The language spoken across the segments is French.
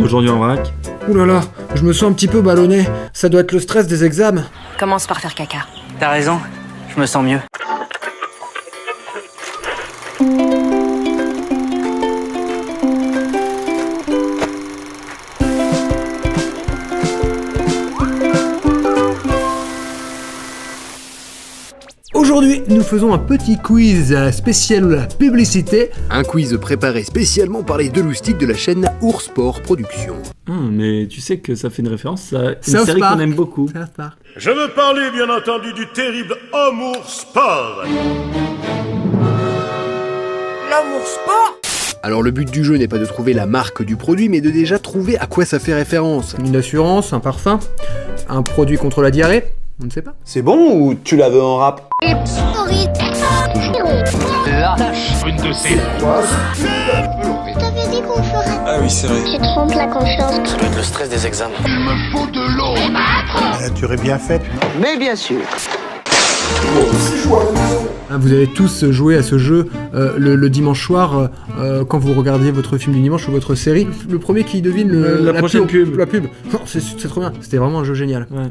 Aujourd'hui en vrac. Ouh là là, je me sens un petit peu ballonné. Ça doit être le stress des examens. Commence par faire caca. T'as raison, je me sens mieux. Aujourd'hui, nous faisons un petit quiz spécial publicité. Un quiz préparé spécialement par les deux loustiques de la chaîne Oursport Productions. Mais tu sais que ça fait une référence à une South série Park. qu'on aime beaucoup. South Park. Je veux parler, bien entendu, du terrible Amour Sport. L'amour sport. Alors le but du jeu n'est pas de trouver la marque du produit, mais de déjà trouver à quoi ça fait référence. Une assurance, un parfum, un produit contre la diarrhée, on ne sait pas. C'est bon ou tu la veux en rap? T'avais dit qu'on ferait. Ah oui, c'est vrai. Tu trompes la confiance. Ça doit être le stress des examens. Tu aurais bien fait. Mais bien sûr. Vous avez tous joué à ce jeu le dimanche soir quand vous regardiez votre film du dimanche ou votre série. Le premier qui devine La prochaine pub. La pub. Oh, c'est trop bien. C'était vraiment un jeu génial. Ouais.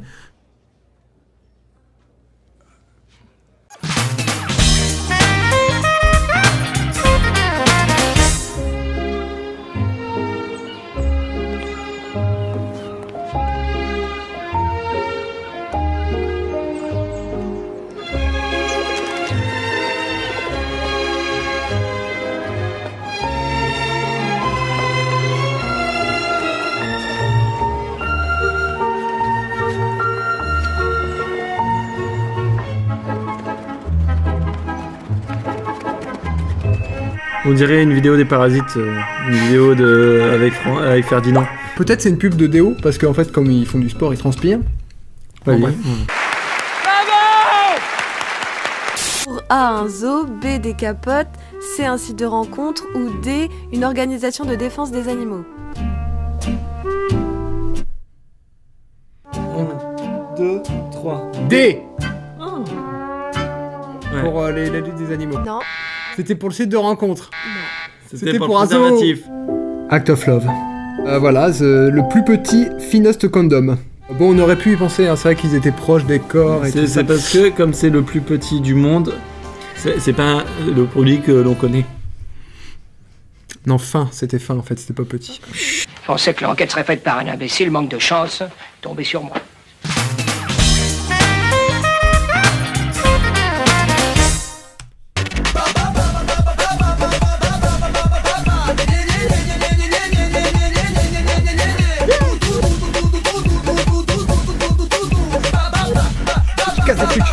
On dirait une vidéo des Parasites, une vidéo avec Ferdinand. Peut-être c'est une pub de déo parce qu'en fait comme ils font du sport ils transpirent. Pas Bon, lié. bref. Pour A, un zoo, B, des capotes, C, un site de rencontre ou D, une organisation de défense des animaux. 1, 2, 3. D Ouais. pour la lutte des animaux. Non, C'était pour le site de rencontre. C'était pour pour le un zoo. préservatif. Act of Love. Voilà, le plus petit, finest condom. Bon, on aurait pu y penser, hein, c'est vrai qu'ils étaient proches des corps et tout ça. C'est parce que, comme c'est le plus petit du monde, c'est pas le produit que l'on connaît. Non, fin, c'était fin en fait, c'était pas petit. Je pensais que l'enquête serait faite par un imbécile, manque de chance, tombé sur moi. Casse le truc.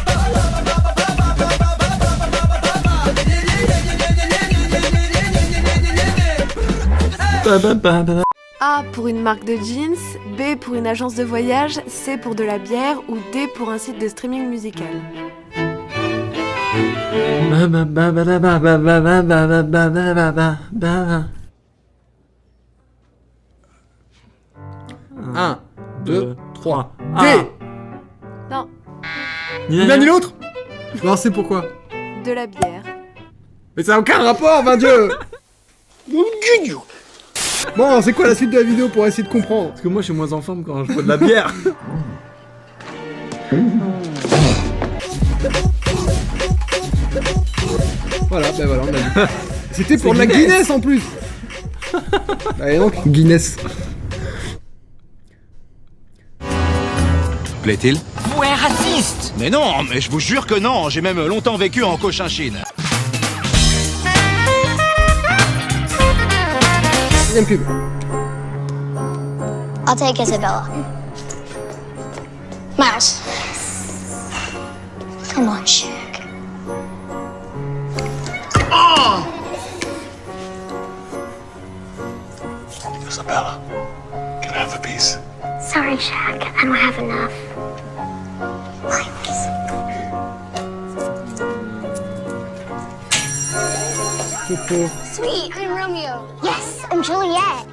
A pour une marque de jeans, B pour une agence de voyage, C pour de la bière ou D pour un site de streaming musical. Un, deux, 3. Ah. D. Non, Ni l'un ni l'autre. Non, c'est pourquoi. de la bière. Mais ça n'a aucun rapport, ben Dieu. Bon, c'est quoi la suite de la vidéo pour essayer de comprendre? Parce que moi je suis moins en forme quand je bois de la bière. Voilà, ben voilà, on a dit. C'était pour de la Guinness en plus. Allez donc, Guinness. Plaît-il? Vous êtes raciste. Mais non, mais je vous jure que non, j'ai même longtemps vécu en Cochinchine. Deuxième pub. I'll take Isabella. Mars. Come on, Shaq. Isabella, can I have a piece? Sorry, Shaq. I don't have enough. Thanks. Sweet, I'm Romeo. Yes, I'm Juliet.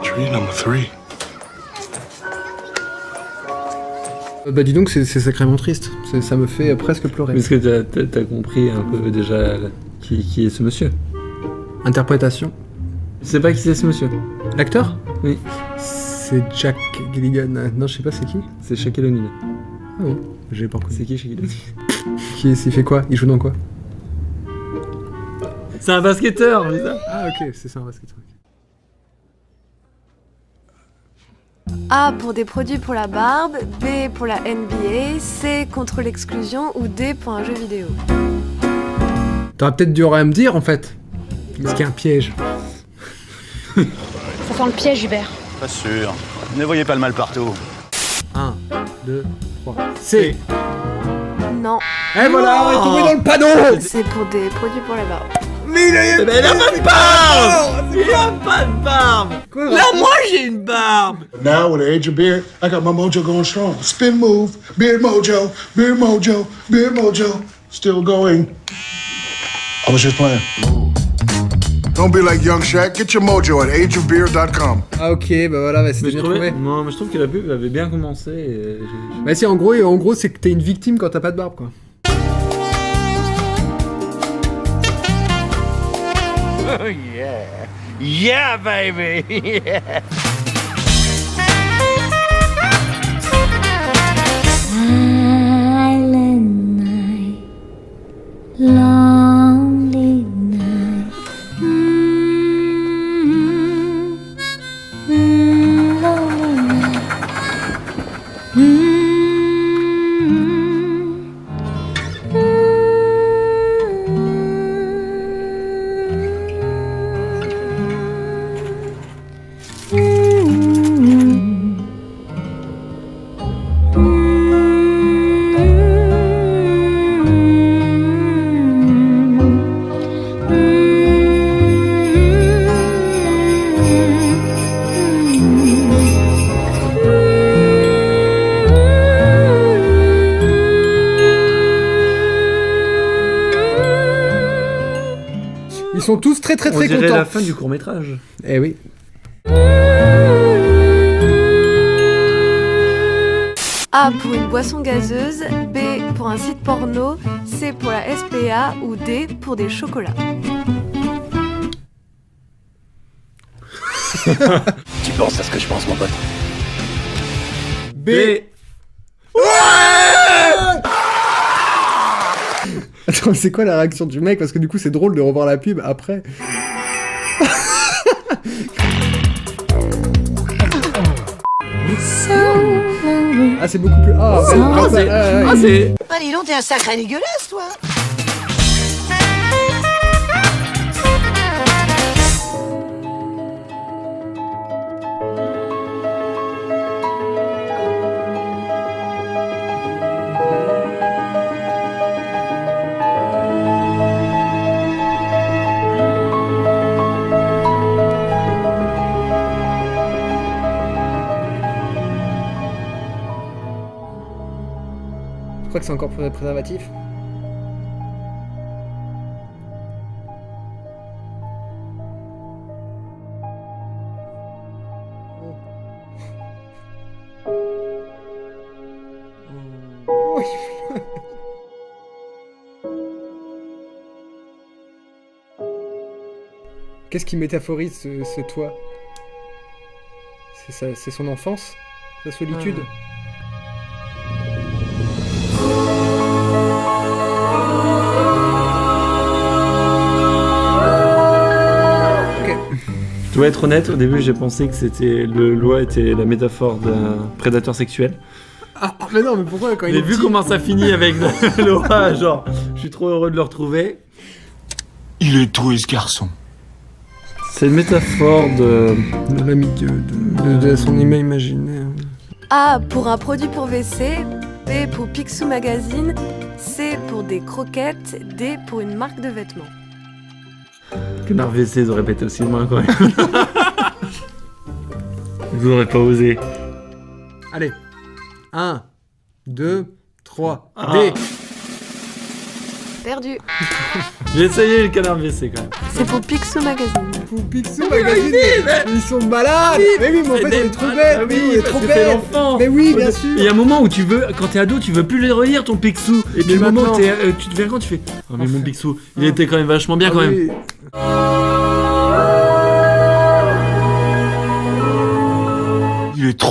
Tree number 3. Bah dis donc, c'est sacrément triste. Ça me fait presque pleurer. Est-ce que t'as compris un peu déjà qui est ce monsieur? Interprétation. Je sais pas qui c'est ce monsieur. L'acteur? Oui. C'est Jack Gilligan. Non, je sais pas c'est qui. C'est Shaquille O'Neal. Ah bon, j'ai pas reconnu. C'est qui Shaquille O'Neal? Qui est-ce? Il fait quoi? Il joue dans quoi? C'est un basketteur, mais ça. Ah ok, c'est ça un basketteur. A pour des produits pour la barbe, B pour la NBA, C contre l'exclusion ou D pour un jeu vidéo. T'aurais peut-être dû rien me dire en fait. Est-ce qu'il y a un piège? Ça sent le piège, Hubert. Pas sûr. Ne voyez pas le mal partout. 1, 2, 3. C. Non, Et voilà, on est tombé dans le panneau. c'est pour des produits pour la barbe. Mais il a Mais il a pas de barbe! Il a pas de barbe! Quoi? Là, moi j'ai une barbe! Now, with the age of beer, I got my mojo going strong. Spin move, beard mojo, beard mojo, beard mojo. Still going. I was just playing. Don't be like Young Shaq. Get your mojo at ageofbeer.com. Ah ok, bah voilà, bah, c'était Mais je, bien trouvais... trouvé. non, mais je trouve que la pub avait bien commencé. Et Bah si, en gros c'est que t'es une victime quand t'as pas de barbe quoi. Oh yeah. Yeah, baby. Yeah. Silent night, lonely night. Lonely night. Ils sont tous très on dirait contents. la fin du court-métrage. Eh oui. A pour une boisson gazeuse, B pour un site porno, C pour la SPA ou D pour des chocolats. Tu penses à ce que je pense, mon pote? B. Attends, c'est quoi la réaction du mec? Parce que du coup c'est drôle de revoir la pub après. Ah c'est beaucoup plus... Ah, c'est... Ah, dis donc, t'es un sacré dégueulasse, toi. Je crois que c'est encore pour les préservatifs. Qu'est-ce qui métaphorise ce toit? C'est son enfance? Sa solitude? Je dois être honnête, au début j'ai pensé que c'était le Loa était la métaphore d'un prédateur sexuel. Ah, mais non, mais pourquoi quand il Mais est vu petit... comment ça finit avec Loa, genre, je suis trop heureux de le retrouver. Il est doué, ce garçon. C'est une métaphore de l'amitié, de son email imaginaire. A pour un produit pour WC, B pour Picsou Magazine, C pour des croquettes, D pour une marque de vêtements. Que WC, ils auraient pété aussi loin quand même. Vous auraient pas osé. Allez. 1, 2, 3. Ah. D. Perdu. J'ai essayé le canard WC quand même. C'est pour Picsou Magazine. Pour Picsou Magazine. Ils sont malades. Mais oui, mais en fait, on est trop bêtes. Ah oui, on est trop parce que c'est bêtes. l'enfant. Mais oui, bien sûr. Il y a un moment où tu veux, quand t'es ado, tu veux plus le relire ton Picsou. Et puis le moment où tu te fais quand tu fais, oh mais mon Picsou, il était quand même vachement bien quand même. Oui.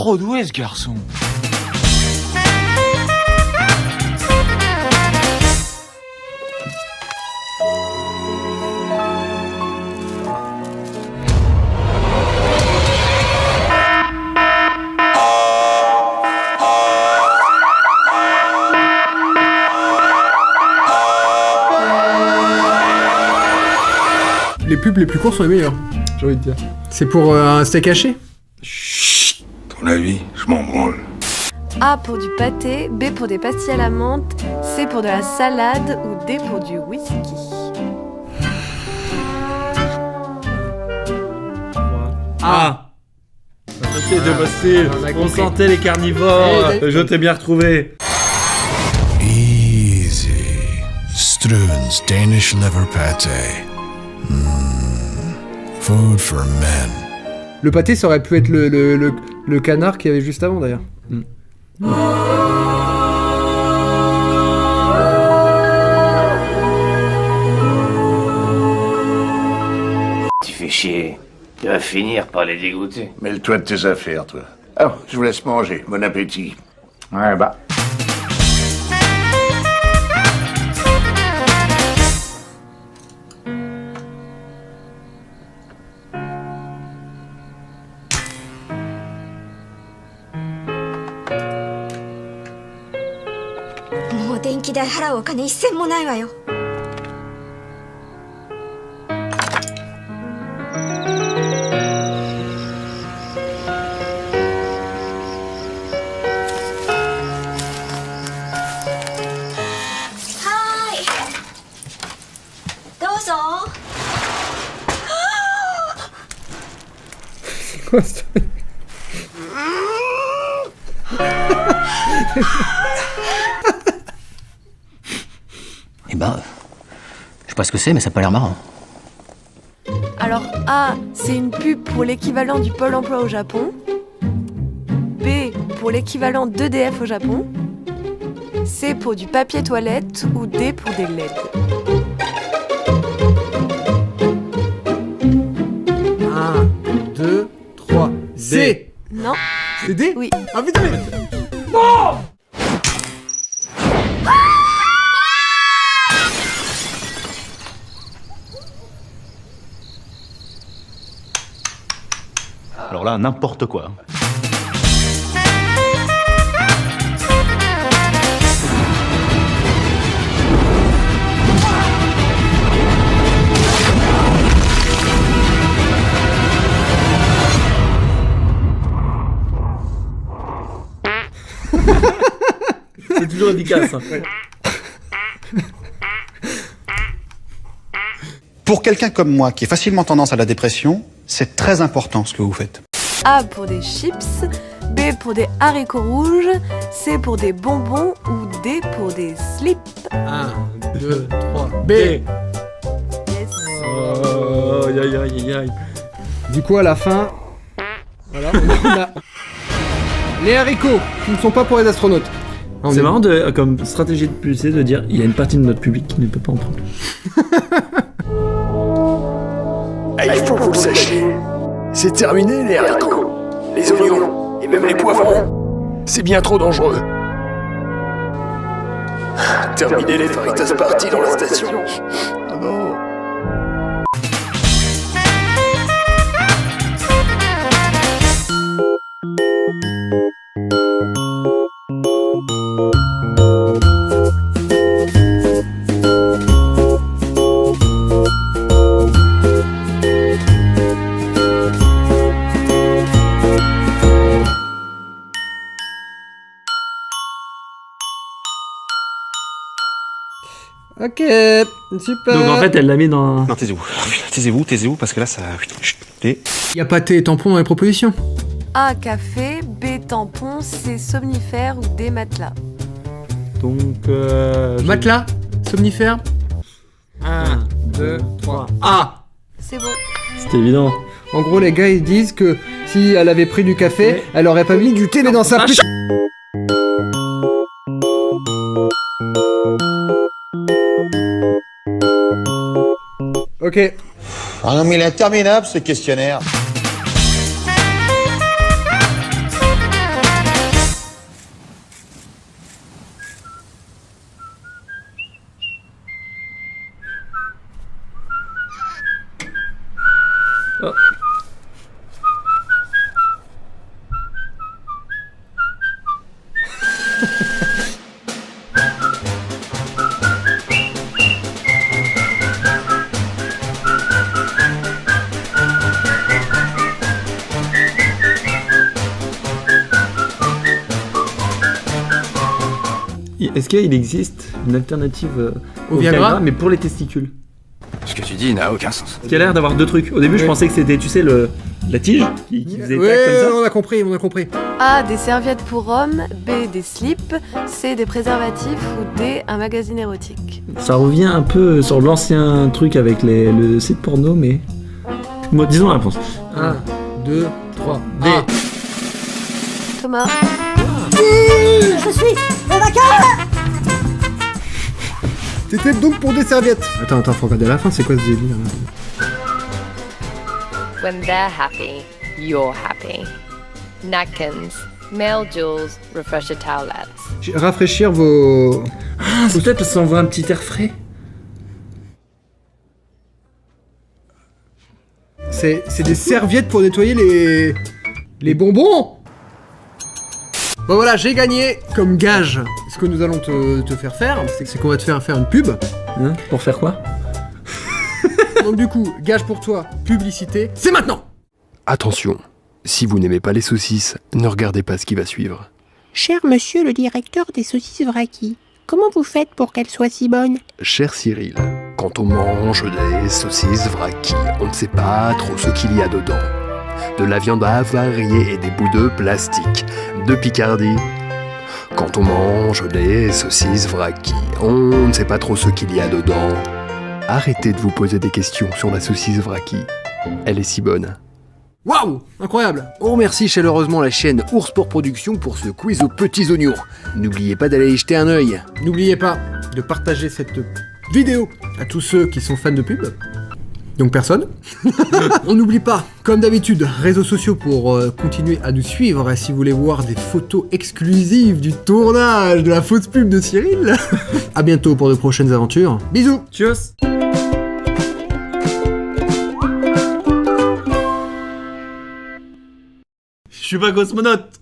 trop doué ce garçon. Les pubs les plus courts sont les meilleurs, j'ai envie de dire. C'est pour un steak haché? Ton avis, je m'en branle. A pour du pâté, B pour des pastilles à la menthe, C pour de la salade ou D pour du whisky. Ah. Facile de facile. on a On compris. sentait les carnivores. Je t'ai bien retrouvé. Easy. Struns Danish liver pate. Food for men. Le pâté, ça aurait pu être le canard qu'il y avait juste avant d'ailleurs. Tu fais chier. Tu vas finir par les dégoûter. Mêle-toi de tes affaires, toi. Alors, je vous laisse manger. Bon appétit. Ouais, bah. Quoi, ça? Eh ben, je sais pas ce que c'est, mais ça a pas l'air marrant. Alors A, c'est une pub pour l'équivalent du Pôle emploi au Japon. B, pour l'équivalent d'EDF au Japon. C, pour du papier toilette ou D, pour des LED. 1, 2, 3. C. Non. C'est D? Oui. Ah putain, mais... Alors là, n'importe quoi. C'est toujours efficace. Hein. Pour quelqu'un comme moi qui est facilement tendance à la dépression, c'est très important ce que vous faites. A pour des chips, B pour des haricots rouges, C pour des bonbons ou D pour des slips. 1, 2, 3. B. Yes. Oh, aïe aïe aïe aïe. Du coup, à la fin, voilà, on a les haricots qui ne sont pas pour les astronautes. C'est marrant comme stratégie de publicité de dire il y a une partie de notre public qui ne peut pas en prendre. Il faut que vous le sachiez. C'est terminé les haricots, les oignons et même les poivrons. C'est bien trop dangereux. Terminé les Faritas Party dans la station. Oh non. Ok, super. Donc en fait, elle l'a mis dans. Non, taisez-vous, parce que là, ça... Il y a pâté et tampon dans les propositions. A, café, B, tampon, C, somnifère ou D, matelas. Donc. Matelas, somnifère. 1, 2, 3. A. C'est bon. C'était évident. En gros, les gars, ils disent que si elle avait pris du café, elle aurait pas mis du thé mais dans sa putain. Ok. Ah non mais il est interminable ce questionnaire. Est-ce qu'il existe une alternative au Viagra, mais pour les testicules? Ce que tu dis n'a aucun sens. Qui a l'air d'avoir deux trucs. Au début, je pensais que c'était, tu sais, la tige qui faisait tac comme ça. on a compris. A. Des serviettes pour hommes. B. Des slips. C. Des préservatifs. Ou D. Un magazine érotique. Ça revient un peu sur l'ancien truc avec le site porno, mais... Moi, disons la réponse. 1, 2, 3. D. Thomas. Je suis le vainqueur. C'était donc pour des serviettes. Attends, faut regarder à la fin, c'est quoi ce délire là? When they're happy, you're happy. Napkins, male jewels, refresher towelettes. Rafraîchir vos... Ah, c'est peut-être parce qu'on voit un petit air frais. C'est des serviettes pour nettoyer les bonbons. Bon voilà, j'ai gagné comme gage. Ce que nous allons te faire faire, c'est qu'on va te faire une pub. Hein? Pour faire quoi? Donc du coup, gage pour toi, publicité, c'est maintenant. Attention, si vous n'aimez pas les saucisses, ne regardez pas ce qui va suivre. Cher monsieur le directeur des saucisses Vracky, comment vous faites pour qu'elles soient si bonnes? Cher Cyril, quand on mange des saucisses Vracky, on ne sait pas trop ce qu'il y a dedans. De la viande avariée et des bouts de plastique, de Picardie. Quand on mange des saucisses Vracky, on ne sait pas trop ce qu'il y a dedans. Arrêtez de vous poser des questions sur la saucisse Vracky. Elle est si bonne. Waouh, incroyable. On remercie chaleureusement la chaîne Ours pour Production pour ce quiz aux petits oignons. N'oubliez pas d'aller y jeter un œil. N'oubliez pas de partager cette vidéo à tous ceux qui sont fans de pub. Donc personne. On n'oublie pas, comme d'habitude, réseaux sociaux pour continuer à nous suivre. Et si vous voulez voir des photos exclusives du tournage de la fausse pub de Cyril. À bientôt pour de prochaines aventures. Bisous. Tchuss. Je suis pas cosmonaute.